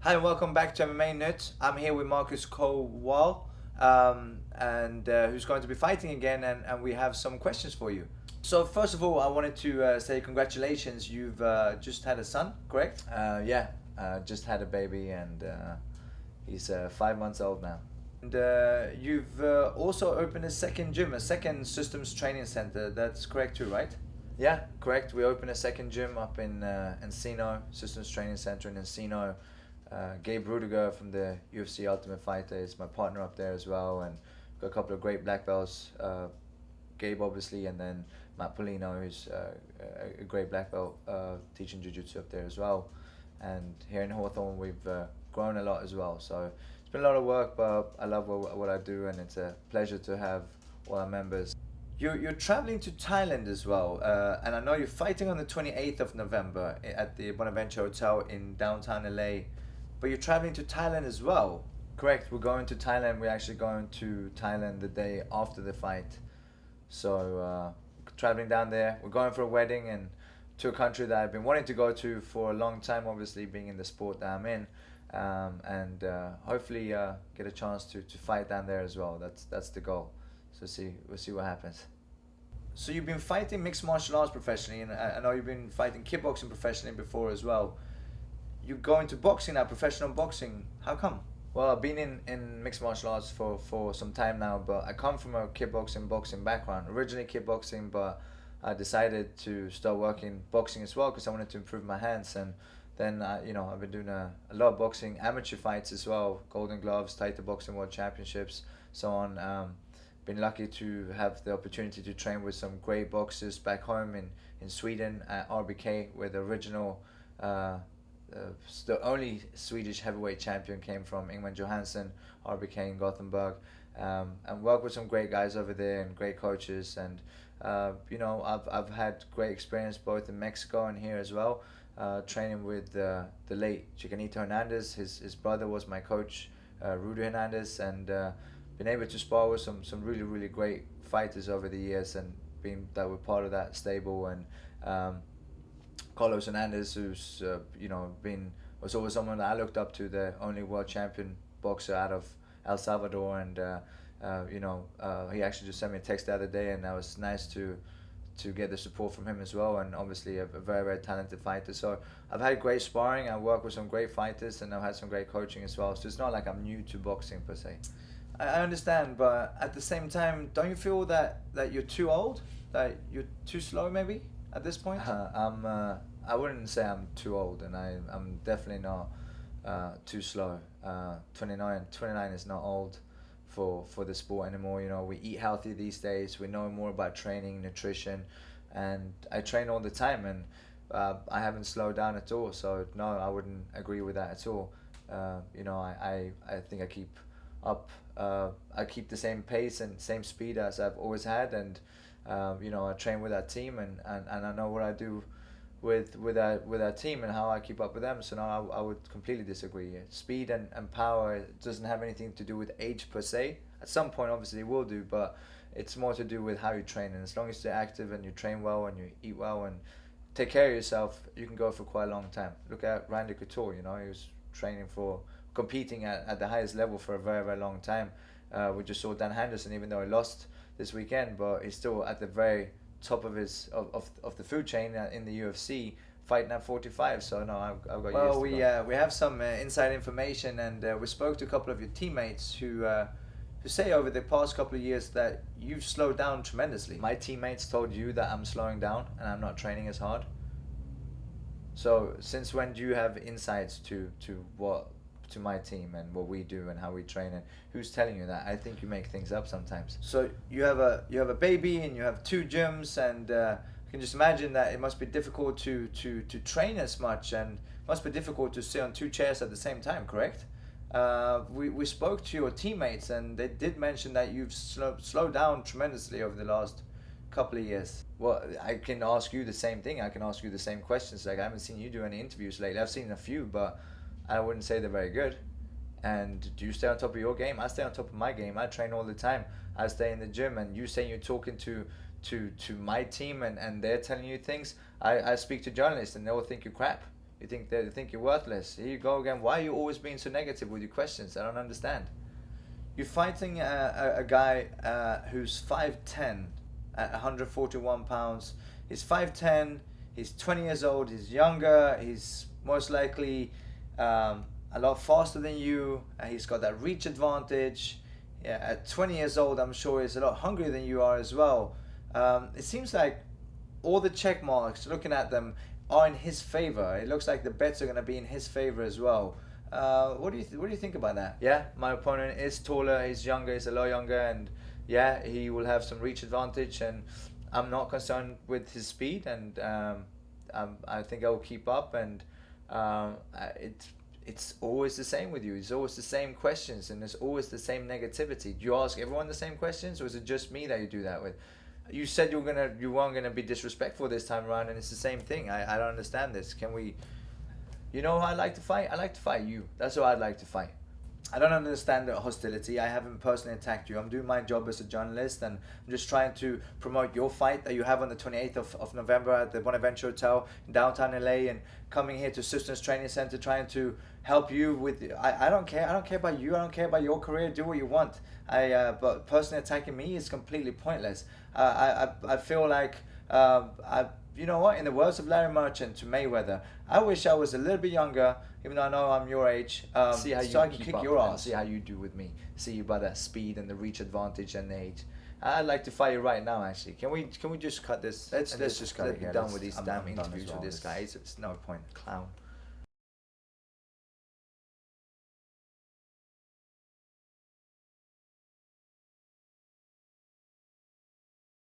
Hi and welcome back to MMAnytt. I'm here with Marcus Kowal, and who's going to be fighting again, and we have some questions for you. So first of all, I wanted to say congratulations. You've just had a son, correct? Yeah, just had a baby and he's 5 months old now. And you've also opened a second gym, a second systems training center. That's correct too, right? Yeah, correct. We opened a second gym up in Encino, Systems Training Center in Encino. Gabe Rudiger from the UFC Ultimate Fighter is my partner up there as well, and got a couple of great black belts. Gabe obviously, and then Matt Polino, who's a great black belt teaching jiu-jitsu up there as well. And here in Hawthorne, we've grown a lot as well. So it's been a lot of work, but I love what I do, and it's a pleasure to have all our members. You're traveling to Thailand as well, and I know you're fighting on the 28th of November at the Bonaventure Hotel in downtown LA, but you're traveling to Thailand as well. Correct. We're going to Thailand. We're actually going to Thailand the day after the fight. So traveling down there. We're going for a wedding and to a country that I've been wanting to go to for a long time. Obviously, being in the sport that I'm in, and hopefully get a chance to fight down there as well. That's the goal. So we'll see what happens. So you've been fighting mixed martial arts professionally, and I know you've been fighting kickboxing professionally before as well. You go into boxing now, professional boxing. How come? Well, I've been in mixed martial arts for some time now, but I come from a kickboxing boxing background. Originally kickboxing, but I decided to start working boxing as well because I wanted to improve my hands. And then I've been doing a lot of boxing, amateur fights as well, Golden Gloves, Tighter Boxing World Championships, so on. Been lucky to have the opportunity to train with some great boxers back home in Sweden at RBK, where the original the only Swedish heavyweight champion came from, Ingman Johansson, RBK in Gothenburg, and worked with some great guys over there and great coaches. And I've had great experience both in Mexico and here as well, training with the late Chicanito Hernandez. His brother was my coach, Rudy Hernandez, and been able to spar with some really great fighters over the years, and being that we're part of that stable. And Carlos Hernandez, who's was always someone that I looked up to, the only world champion boxer out of El Salvador, and he actually just sent me a text the other day, and that was nice to get the support from him as well, and obviously a very talented fighter. So I've had great sparring, I work with some great fighters, and I've had some great coaching as well, so it's not like I'm new to boxing per se. I understand, but at the same time, don't you feel that you're too old, that you're too slow maybe at this point? I wouldn't say I'm too old, and I'm definitely not too slow. 29 is not old for the sport anymore. We eat healthy these days. We know more about training, nutrition, and I train all the time, and I haven't slowed down at all. So no, I wouldn't agree with that at all. I think I keep up. I keep the same pace and same speed as I've always had, and I train with that team, and I know what I do with our team and how I keep up with them. So no, I would completely disagree. Speed and power doesn't have anything to do with age per se. At some point, obviously, it will do, but it's more to do with how you train. And as long as you're active and you train well and you eat well and take care of yourself, you can go for quite a long time. Look at Randy Couture. He was training for competing at the highest level for a very long time. We just saw Dan Henderson, even though he lost this weekend, but he's still at the very top of the food chain in the UFC, fighting at 45. So no, I've got. Well, we have some inside information, and we spoke to a couple of your teammates who say over the past couple of years that you've slowed down tremendously. My teammates told you that I'm slowing down and I'm not training as hard. So since when do you have insights to my team and what we do and how we train, and who's telling you that? I think you make things up sometimes. So you have a baby and you have two gyms, and I can just imagine that it must be difficult to train as much, and it must be difficult to sit on two chairs at the same time, correct? We spoke to your teammates, and they did mention that you've slowed down tremendously over the last couple of years. Well, I can ask you the same thing. I can ask you the same questions. Like, I haven't seen you do any interviews lately. I've seen a few, but I wouldn't say they're very good. And do you stay on top of your game? I stay on top of my game. I train all the time. I stay in the gym, and you say you're talking to my team, and they're telling you things. I speak to journalists, and they will think you're crap. You think they think you're worthless. Here you go again. Why are you always being so negative with your questions? I don't understand. You're fighting a guy who's 5'10", at 141 pounds. He's 5'10", he's 20 years old, he's younger, he's most likely a lot faster than you, he's got that reach advantage. Yeah, at 20 years old, I'm sure he's a lot hungrier than you are as well. It seems like all the check marks, looking at them, are in his favor. It looks like the bets are going to be in his favor as well. What do you think about that? Yeah, my opponent is taller, he's younger, he's a lot younger, and yeah, he will have some reach advantage, and I'm not concerned with his speed, and I think I will keep up, and it's always the same with you. It's always the same questions, and it's always the same negativity. Do you ask everyone the same questions, or is it just me that you do that with? You said you weren't gonna be disrespectful this time around, and it's the same thing. I don't understand this. Can we? You know how I like to fight? I like to fight you. That's how I'd like to fight. I don't understand the hostility. I haven't personally attacked you. I'm doing my job as a journalist, and I'm just trying to promote your fight that you have on the 28th of November at the Bonaventure Hotel in downtown LA, and coming here to Systems Training Center, trying to help you with. I don't care. I don't care about you. I don't care about your career. Do what you want. But personally attacking me is completely pointless. I feel like you know what? In the words of Larry Merchant to Mayweather, I wish I was a little bit younger, even though I know I'm your age. See how so I you can keep kick up your and ass. see how you do with me. See you by that speed and the reach advantage and the age. I'd like to fight you right now. Actually, can we just cut this? Let's just cut it be here. done with these I'm damn done as interviews well. with this guy. It's no point, clown.